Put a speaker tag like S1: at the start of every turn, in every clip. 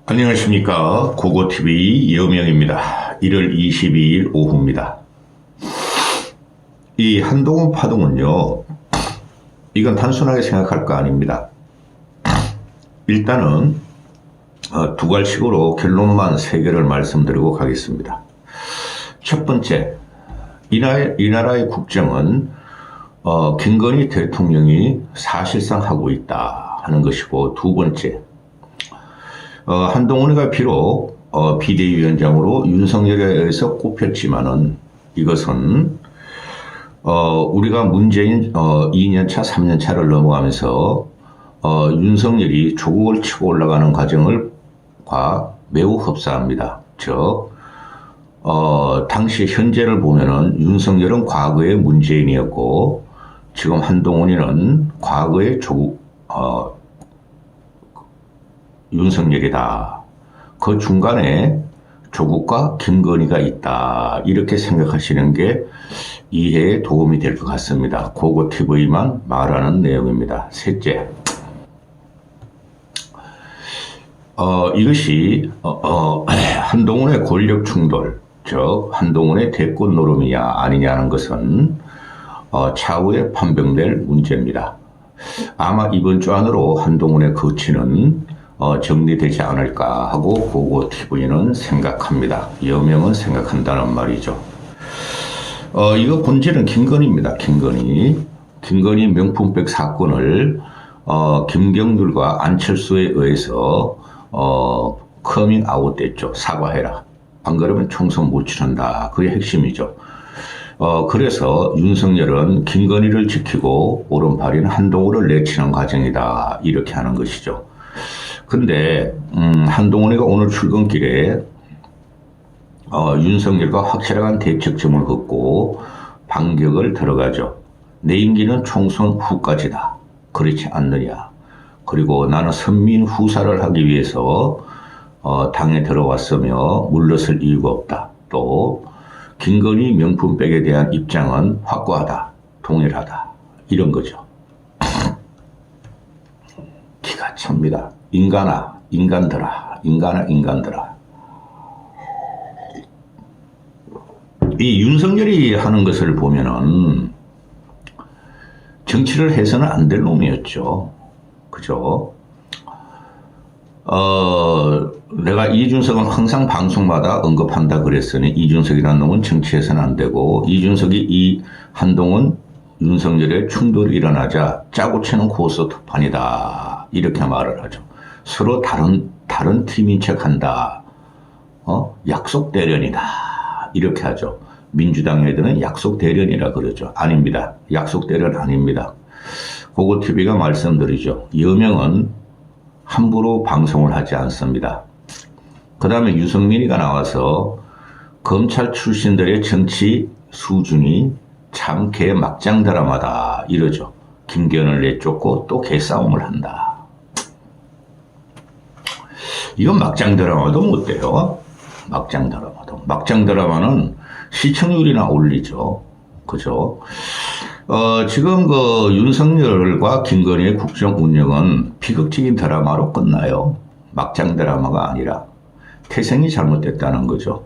S1: 안녕하십니까. 고고TV 여명입니다. 1월 22일 오후입니다. 이 한동훈 파동은요, 이건 단순하게 생각할 거 아닙니다. 일단은 두 갈식으로 결론만 세 개를 말씀드리고 가겠습니다. 첫 번째, 이 나라의 국정은 김건희 대통령이 사실상 하고 있다 하는 것이고, 두 번째, 한동훈이가 비록 비대위원장으로 윤석열에 의해서 꼽혔지만은 이것은 우리가 문재인 2년차, 3년차를 넘어가면서 윤석열이 조국을 치고 올라가는 과정과 매우 흡사합니다. 즉 당시 현재를 보면은 윤석열은 과거의 문재인이었고 지금 한동훈이는 과거의 조국 윤석열이다. 그 중간에 조국과 김건희가 있다. 이렇게 생각하시는 게 이해에 도움이 될 것 같습니다. 고고TV만 말하는 내용입니다. 셋째, 이것이 한동훈의 권력 충돌, 즉 한동훈의 대권 노름이냐 아니냐는 것은 차후에 판명될 문제입니다. 아마 이번 주 안으로 한동훈의 거취는 정리되지 않을까 하고 고고TV는 생각합니다. 여명은 생각한다는 말이죠. 이거 본질은 김건희입니다. 김건희 명품백 사건을 김경률과 안철수에 의해서 커밍 아웃 됐죠. 사과해라. 안 그러면 총선 못 치른다. 그게 핵심이죠. 그래서 윤석열은 김건희를 지키고 오른팔인 한동훈을 내치는 과정이다. 이렇게 하는 것이죠. 근데 한동훈이가 오늘 출근길에 윤석열과 확실한 대척점을 긋고 반격을 들어가죠. 내 임기는 총선 후까지다. 그렇지 않느냐. 그리고 나는 선민 후사를 하기 위해서 당에 들어왔으며 물러설 이유가 없다. 또 김건희 명품백에 대한 입장은 확고하다. 동일하다. 이런 거죠. 기가 찹니다. 인간들아. 이 윤석열이 하는 것을 보면은 정치를 해서는 안 될 놈이었죠. 그죠? 내가 이준석은 항상 방송마다 언급한다 그랬으니 이준석이라는 놈은 정치해서는 안 되고, 이준석이 이 한동훈 윤석열의 충돌이 일어나자 짜고 치는 고스 특판이다. 이렇게 말을 하죠. 서로 다른 팀인 척 한다. 약속 대련이다. 이렇게 하죠. 민주당 애들은 약속 대련이라 그러죠. 아닙니다. 약속 대련 아닙니다. 고고TV가 말씀드리죠. 여명은 함부로 방송을 하지 않습니다. 그 다음에 유승민이가 나와서 검찰 출신들의 정치 수준이 참 개 막장 드라마다 이러죠. 김기현을 내쫓고 또 개싸움을 한다. 이건 막장 드라마도 못 돼요. 막장 드라마는 시청률이나 올리죠. 그죠? 지금 그 윤석열과 김건희의 국정 운영은 비극적인 드라마로 끝나요. 막장 드라마가 아니라 태생이 잘못됐다는 거죠.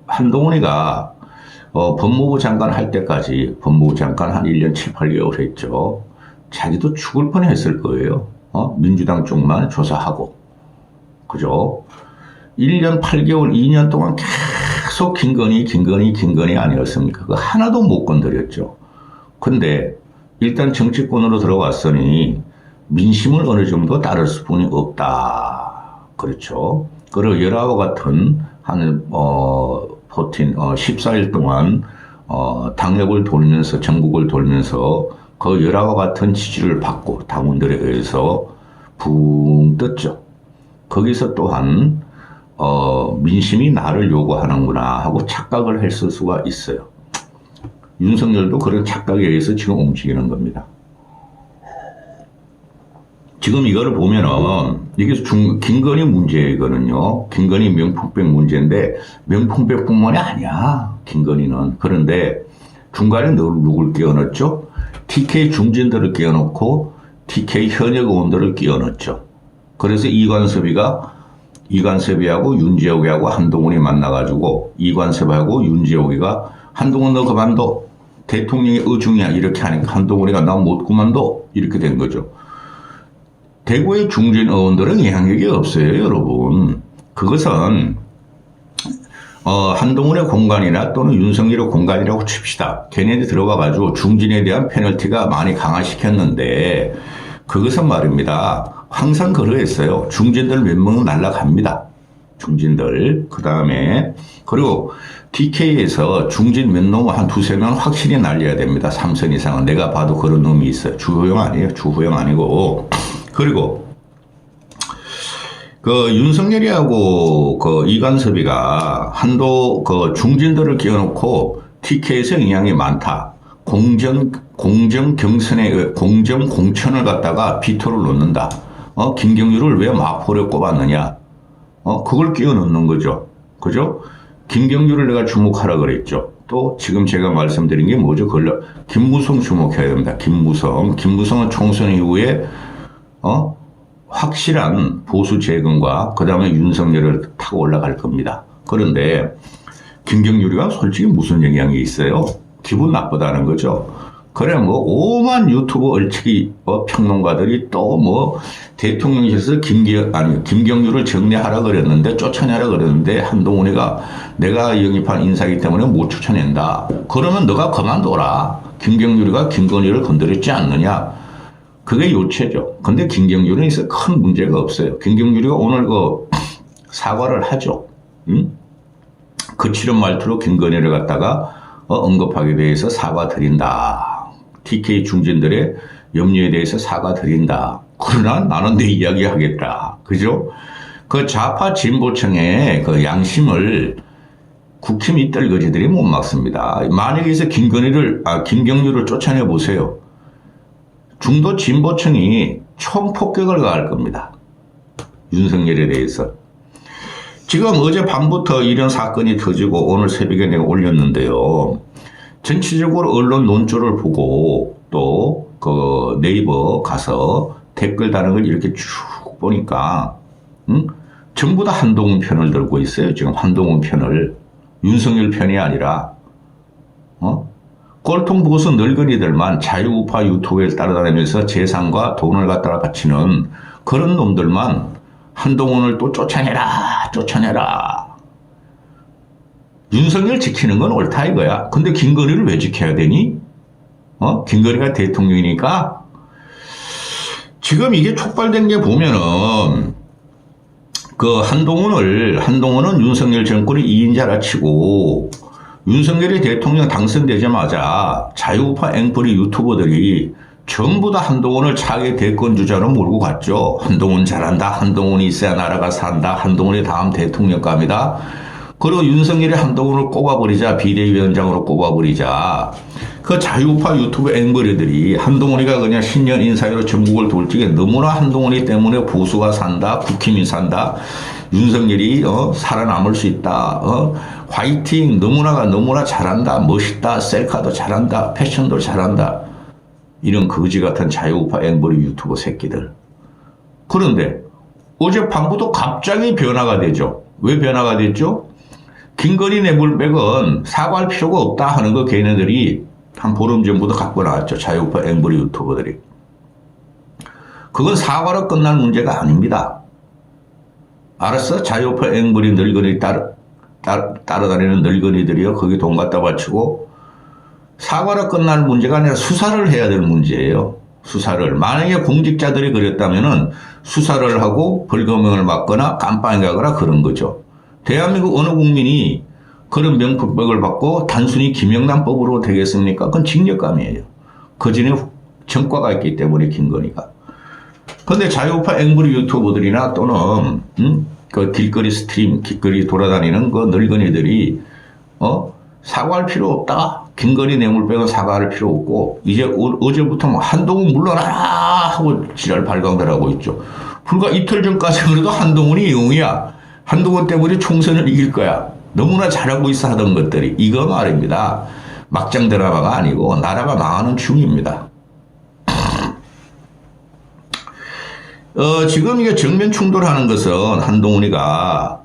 S1: 한동훈이가 법무부 장관 할 때까지 법무부 장관 한 1년 7, 8개월 했죠. 자기도 죽을 뻔했을 거예요. 민주당 쪽만 조사하고. 그죠? 1년 8개월, 2년 동안 계속 김건희 아니었습니까? 그거 하나도 못 건드렸죠. 근데 일단 정치권으로 들어왔으니 민심을 어느 정도 따를 수뿐이 없다. 그렇죠. 그리고 열화와 같은 한 14일 동안 당역을 돌면서 전국을 돌면서 그 열화와 같은 지지를 받고 당원들에 의해서 붕 떴죠. 거기서 또한 민심이 나를 요구하는구나 하고 착각을 했을 수가 있어요. 윤석열도 그런 착각에 의해서 지금 움직이는 겁니다. 지금 이거를 보면은 이게 김건희 문제거든요. 김건희 명품백 문제인데 명품백뿐만이 아니야. 김건희는. 그런데 중간에 누굴 끼워넣었죠? TK 중진들을 끼워넣고 TK 현역 의원들을 끼워넣었죠. 그래서 이관섭이하고 윤재옥이하고 한동훈이 만나가지고 이관섭하고 윤재옥이가 한동훈 너 그만둬. 대통령의 의중이야. 이렇게 하니까 한동훈이가 나 못 그만둬. 이렇게 된 거죠. 대구의 중진 의원들은 영향력이 없어요, 여러분. 그것은 한동훈의 공간이나 또는 윤석열의 공간이라고 칩시다. 걔네들이 들어가가지고 중진에 대한 페널티가 많이 강화시켰는데 그것은 말입니다. 항상 그러했어요. 중진들 몇 명은 날아갑니다. 중진들. 그 다음에 그리고 TK에서 중진 몇 놈 한 두세 명 확실히 날려야 됩니다. 3선 이상은. 내가 봐도 그런 놈이 있어요. 주호영 아니에요. 주호영 아니고. 그리고 그 윤석열이하고 그 이관섭이가 한도 그 중진들을 끼워놓고 TK에서 영향이 많다. 공정 경선에 공정 공천을 갖다가 비토를 놓는다. 김경률을 왜 마포를 꼽았느냐? 그걸 끼워 넣는 거죠. 그죠? 김경률을 내가 주목하라 그랬죠. 또 지금 제가 말씀드린 게 뭐죠? 김무성 주목해야 됩니다. 김무성은 총선 이후에 확실한 보수 재건과 그 다음에 윤석열을 타고 올라갈 겁니다. 그런데 김경률이가 솔직히 무슨 영향이 있어요? 기분 나쁘다는 거죠. 그래 뭐 오만 유튜브 얼치기 평론가들이 또 뭐 대통령실에서 김경률을 정리하라 그랬는데 쫓아내라 그랬는데 한동훈이가 내가 영입한 인사이기 때문에 못 쫓아낸다. 그러면 너가 그만둬라. 김경률이가 김건희를 건드렸지 않느냐. 그게 요체죠. 근데 김경률은 있어 큰 문제가 없어요. 김경률이가 오늘 그 사과를 하죠. 거칠은 말투로 김건희를 갖다가 언급하게 대해서 사과드린다. TK 중진들의 염려에 대해서 사과드린다. 그러나 나는 내 이야기 하겠다. 그죠? 그 좌파 진보층의 그 양심을 국힘 이떨거지들이 못 막습니다. 만약에 김경률을 쫓아내 보세요. 중도 진보층이 총폭격을 가할 겁니다. 윤석열에 대해서. 지금 어젯밤부터 이런 사건이 터지고 오늘 새벽에 내가 올렸는데요. 전체적으로 언론 논조를 보고 또 그 네이버 가서 댓글 다는 걸 이렇게 쭉 보니까 전부 다 한동훈 편을 들고 있어요. 지금 한동훈 편을. 윤석열 편이 아니라 꼴통 보수 늙은이들만 자유우파 유튜브에 따라다니면서 재산과 돈을 갖다가 바치는 그런 놈들만 한동훈을 또 쫓아내라. 윤석열 지키는 건 옳다 이거야. 근데 김건희를 왜 지켜야 되니? 김건희가 대통령이니까? 지금 이게 촉발된 게 보면은 그 한동훈은 윤석열 정권의 2인자라 치고 윤석열이 대통령 당선되자마자 자유우파 앵뿌리 유튜버들이 전부 다 한동훈을 차기 대권 주자로 몰고 갔죠. 한동훈 잘한다. 한동훈이 있어야 나라가 산다. 한동훈이 다음 대통령감이다. 그리고 윤석열이 한동훈을 꼽아버리자. 비대위원장으로 꼽아버리자. 그 자유우파 유튜브 앵벌이들이 한동훈이가 그냥 신년 인사회로 전국을 돌지게 너무나 한동훈이 때문에 보수가 산다. 국힘이 산다. 윤석열이 살아남을 수 있다. 화이팅. 너무나 잘한다. 멋있다. 셀카도 잘한다. 패션도 잘한다. 이런 거지 같은 자유우파 앵벌이 유튜버 새끼들. 그런데 어젯밤부터 갑자기 변화가 되죠. 왜 변화가 됐죠? 김건희 뇌물백은 사과할 필요가 없다 하는 거 걔네들이 한 보름 전부터 갖고 나왔죠. 자유우파 앵벌이 유튜버들이. 그건 사과로 끝날 문제가 아닙니다. 알았어? 자유우파 앵벌이 늙은이 따라다니는 늙은이들이요. 거기 돈 갖다 바치고 사과로 끝날 문제가 아니라 수사를 해야 될 문제예요. 수사를. 만약에 공직자들이 그랬다면은 수사를 하고 벌금형을 맞거나 깜빵에 가거나 그런 거죠. 대한민국 어느 국민이 그런 명품백을 받고 단순히 김영란법으로 되겠습니까? 그건 징역감이에요. 그 전에 전과가 있기 때문에 김건희가. 그런데 자유우파 앵벌이 유튜버들이나 또는 그 길거리 돌아다니는 그 늙은이들이 사과할 필요 없다. 김건희 뇌물백은 사과할 필요 없고 이제 어제부터 뭐 한동훈 물러나라 하고 지랄 발광들하고 있죠. 불과 이틀 전까지 그래도 한동훈이 영웅이야. 한동훈 때문에 총선을 이길 거야. 너무나 잘하고 있어 하던 것들이 이거 말입니다. 막장 드라마가 아니고 나라가 망하는 중입니다. 지금 이게 정면 충돌하는 것은 한동훈이가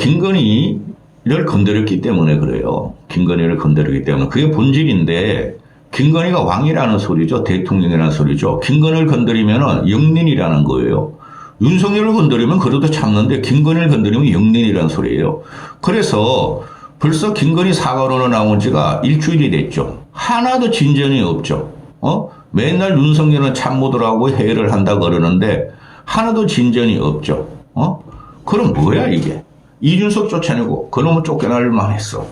S1: 김건희를 건드렸기 때문에 그래요. 김건희를 건드렸기 때문에. 그게 본질인데, 김건희가 왕이라는 소리죠. 대통령이라는 소리죠. 김건희를 건드리면 영린이라는 거예요. 윤석열을 건드리면 그래도 참는데 김건희를 건드리면 영린이라는 소리예요. 그래서 벌써 김건희 사과론으로 나온 지가 일주일이 됐죠. 하나도 진전이 없죠. 맨날 윤석열은 참모들하고 회의를 한다 그러는데 하나도 진전이 없죠. 그럼 뭐야 이게? 이준석 쫓아내고 그놈은 쫓겨날만 했어.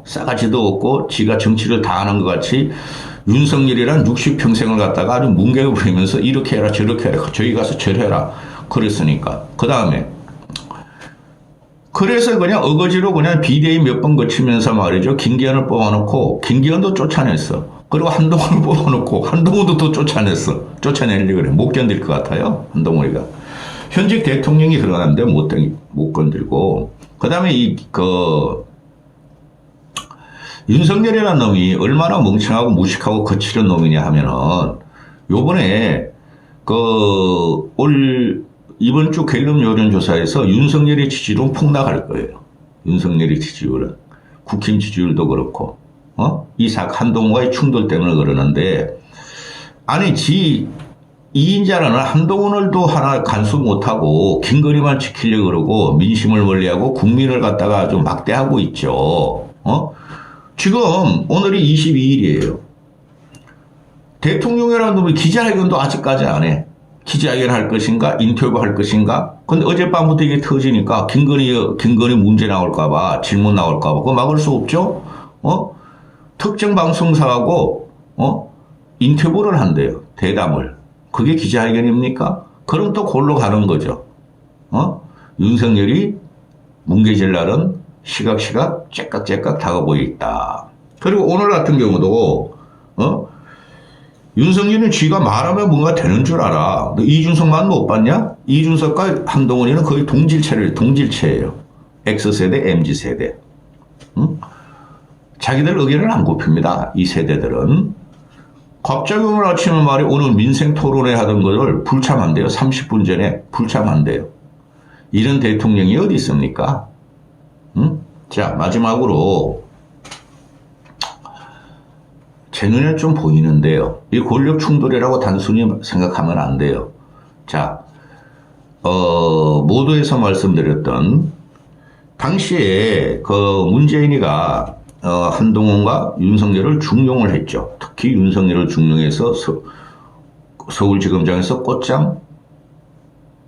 S1: 싸가지도 없고 지가 정치를 다 하는 것 같이 윤석열이란 60평생을 갖다가 아주 뭉개고 부리면서 이렇게 해라 저렇게 해라 저기 가서 저래라 그랬으니까. 그 다음에 그래서 그냥 어거지로 그냥 비대위 몇 번 거치면서 말이죠. 김기현을 뽑아놓고 김기현도 쫓아냈어. 그리고 한동훈을 뽑아놓고 한동훈도 또 쫓아냈어. 쫓아내려고 그래. 못 견딜 것 같아요. 한동훈이가. 현직 대통령이 들어가는데 못 건들고. 그 다음에 윤석열이라는 놈이 얼마나 멍청하고 무식하고 거칠은 놈이냐 하면은 요번에 이번 주 갤럽 여론조사에서 윤석열의 지지율은 폭락할 거예요. 윤석열의 지지율은. 국힘 지지율도 그렇고, 한동훈과의 충돌 때문에 그러는데, 아니, 2인자라는 한동훈을도 하나 간수 못하고, 김건희만 지키려고 그러고, 민심을 멀리하고, 국민을 갖다가 아주 막대하고 있죠. 지금, 오늘이 22일이에요. 대통령이라는 놈이 기자회견도 아직까지 안 해. 기자회견 할 것인가? 인터뷰 할 것인가? 근데 어젯밤부터 이게 터지니까 김건희 문제 나올까봐, 질문 나올까봐, 그거 막을 수 없죠? 특정 방송사하고, 인터뷰를 한대요. 대담을. 그게 기자회견입니까? 그럼 또 골로 가는 거죠. 윤석열이 뭉개질 날은 시각시각 째깍째깍 다가보고 있다. 그리고 오늘 같은 경우도, 윤석열은 쥐가 말하면 뭔가 되는 줄 알아. 너 이준석만 못 봤냐? 이준석과 한동훈이는 거의 동질체예요. X세대, MZ세대. 자기들 의견을 안 굽힙니다. 이 세대들은. 갑자기 오늘 아침에 오늘 민생 토론회 하던 것을 불참한대요. 30분 전에 불참한대요. 이런 대통령이 어디 있습니까? 자, 마지막으로 제 눈에 좀 보이는데요. 이 권력 충돌이라고 단순히 생각하면 안 돼요. 자, 모두에서 말씀드렸던 당시에 문재인이가 한동훈과 윤석열을 중용을 했죠. 특히 윤석열을 중용해서 서울지검장에서 꽃장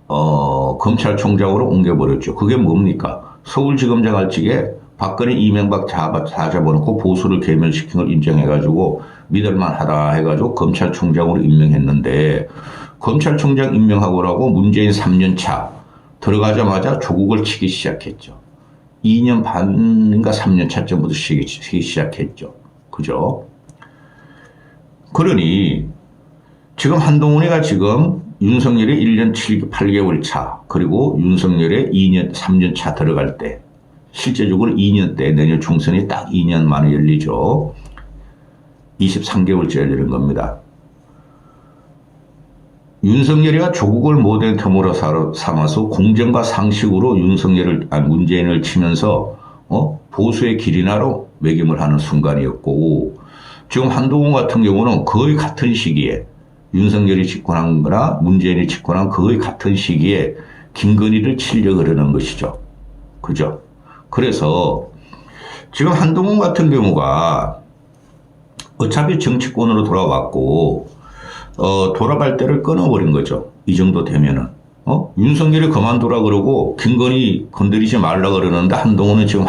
S1: 검찰총장으로 옮겨버렸죠. 그게 뭡니까? 서울지검장 할 적에 박근혜 이명박 다 잡아놓고 보수를 괴멸시킨 걸 인정해가지고 믿을만하다 해가지고 검찰총장으로 임명했는데 검찰총장 임명하고라고 문재인 3년차 들어가자마자 조국을 치기 시작했죠. 2년 반인가 3년 차쯤부터 치기 시작했죠. 그죠? 그러니 지금 한동훈이가 지금 윤석열의 1년 8개월 차 그리고 윤석열의 2년 3년 차 들어갈 때 실제적으로 2년 때 내년 총선이 딱 2년 만에 열리죠. 23개월째 열리는 겁니다. 윤석열이가 조국을 모델 텀으로 삼아서 공정과 상식으로 문재인을 치면서 보수의 길이나로 매김을 하는 순간이었고 지금 한동훈 같은 경우는 거의 같은 시기에 윤석열이 집권한 거나 문재인이 집권한 거의 같은 시기에 김건희를 치려고 그러는 것이죠. 그죠? 그래서 지금 한동훈 같은 경우가 어차피 정치권으로 돌아왔고 돌아갈 때를 끊어버린 거죠. 이 정도 되면은 윤석열이 그만두라 그러고 김건희 건드리지 말라 그러는데 한동훈은 지금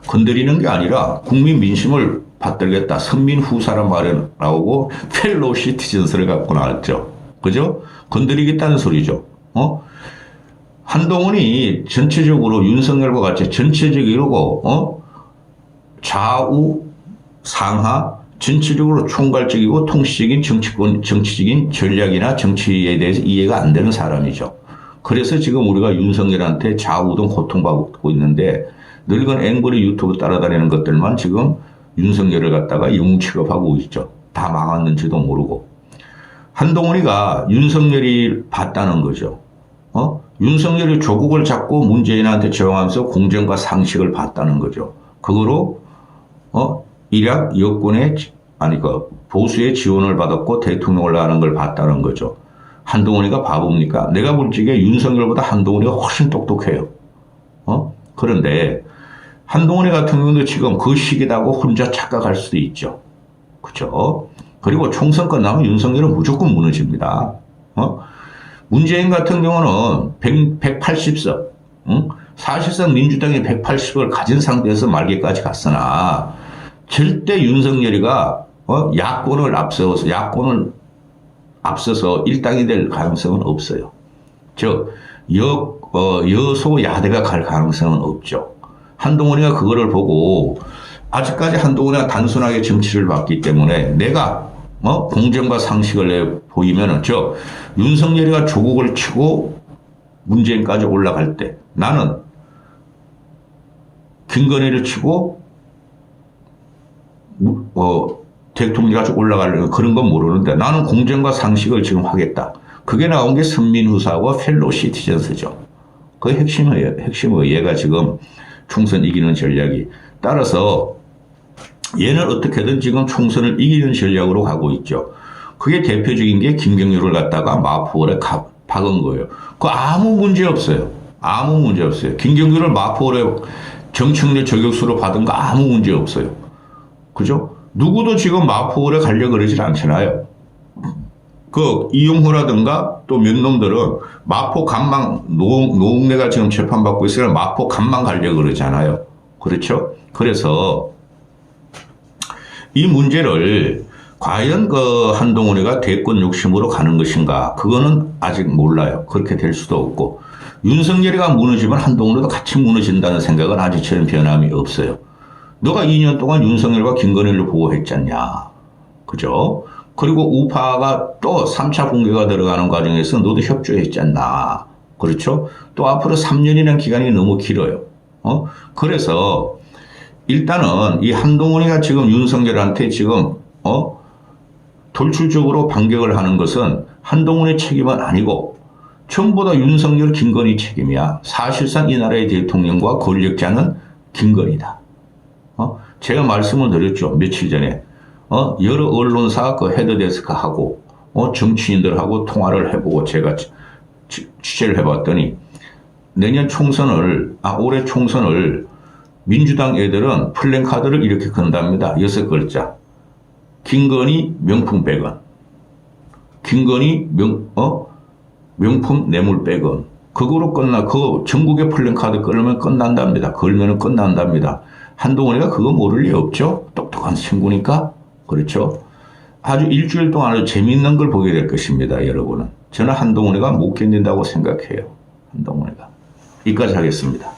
S1: 건드리는 게 아니라 국민 민심을 받들겠다. 선민 후사란 말이 나오고 펠로우 시티즌스를 갖고 나왔죠. 그죠? 건드리겠다는 소리죠. 한동훈이 전체적으로 윤석열과 같이 전체적이고 좌우 상하 전체적으로 총괄적이고 통치적인 정치적인 전략이나 정치에 대해서 이해가 안 되는 사람이죠. 그래서 지금 우리가 윤석열한테 좌우등 고통받고 있는데 늙은 앵벌이 유튜브 따라다니는 것들만 지금 윤석열을 갖다가 영웅 취급하고 있죠. 다 망했는지도 모르고. 한동훈이가 윤석열이 봤다는 거죠. 윤석열이 조국을 잡고 문재인한테 제왕하면서 공정과 상식을 봤다는 거죠. 그거로 일약 여권의 보수의 지원을 받았고 대통령 올라가는 걸 봤다는 거죠. 한동훈이가 바보입니까? 내가 볼 적에 윤석열보다 한동훈이가 훨씬 똑똑해요. 그런데 한동훈이 같은 경우도 지금 그 시기다고 혼자 착각할 수도 있죠. 그죠? 그리고 총선 끝나면 윤석열은 무조건 무너집니다. 문재인 같은 경우는 180석, 사실상 민주당이 180을 가진 상태에서 말기까지 갔으나 절대 윤석열이가 야권을 앞서서 일당이 될 가능성은 없어요. 즉 여소야대가 갈 가능성은 없죠. 한동훈이가 그거를 보고 아직까지 한동훈이가 단순하게 정치를 봤기 때문에 내가 공정과 상식을 보이면은 윤석열이가 조국을 치고 문재인까지 올라갈 때 나는 김건희를 치고 대통령까지 올라가려는 그런 건 모르는데 나는 공정과 상식을 지금 하겠다. 그게 나온 게 선민후사하고 펠로우 시티즌스죠. 그 핵심의 얘가 지금 총선 이기는 전략이. 따라서 얘는 어떻게든 지금 총선을 이기는 전략으로 가고 있죠. 그게 대표적인 게 김경률을 갖다가 마포홀에 박은 거예요. 그 아무 문제 없어요. 아무 문제 없어요. 김경률을 마포홀에 정청래 저격수로 받은 거 아무 문제 없어요. 그죠? 누구도 지금 마포홀에 가려고 그러질 않잖아요. 그 이용호라든가 또 몇 놈들은 마포 간망 노웅래가 지금 재판받고 있으면 마포 간망 가려고 그러잖아요. 그렇죠? 그래서 이 문제를 과연 그 한동훈이가 대권 욕심으로 가는 것인가? 그거는 아직 몰라요. 그렇게 될 수도 없고 윤석열이가 무너지면 한동훈이도 같이 무너진다는 생각은 아직 저는 변함이 없어요. 너가 2년 동안 윤석열과 김건희를 보호했잖냐. 그죠? 그리고 우파가 또 3차 공개가 들어가는 과정에서 너도 협조했잖아. 그렇죠? 또 앞으로 3년이라는 기간이 너무 길어요. 그래서 일단은 이 한동훈이가 지금 윤석열한테 지금 돌출적으로 반격을 하는 것은 한동훈의 책임은 아니고 전부 다 윤석열 김건희 책임이야. 사실상 이 나라의 대통령과 권력자는 김건희다. 제가 말씀을 드렸죠. 며칠 전에. 여러 언론사 그 헤드데스크하고 정치인들하고 통화를 해보고 제가 취재를 해봤더니 올해 총선을 민주당 애들은 플랜카드를 이렇게 건답니다. 6글자. 김건희 명품 100원. 김건희 명품 뇌물 100원. 그거로 그 전국의 플랜카드 걸면 끝난답니다. 걸면은 끝난답니다. 한동훈이가 그거 모를 리 없죠? 똑똑한 친구니까. 그렇죠? 아주 일주일 동안 아주 재미있는 걸 보게 될 것입니다, 여러분은. 저는 한동훈이가 못 견딘다고 생각해요. 한동훈이가. 여기까지 하겠습니다.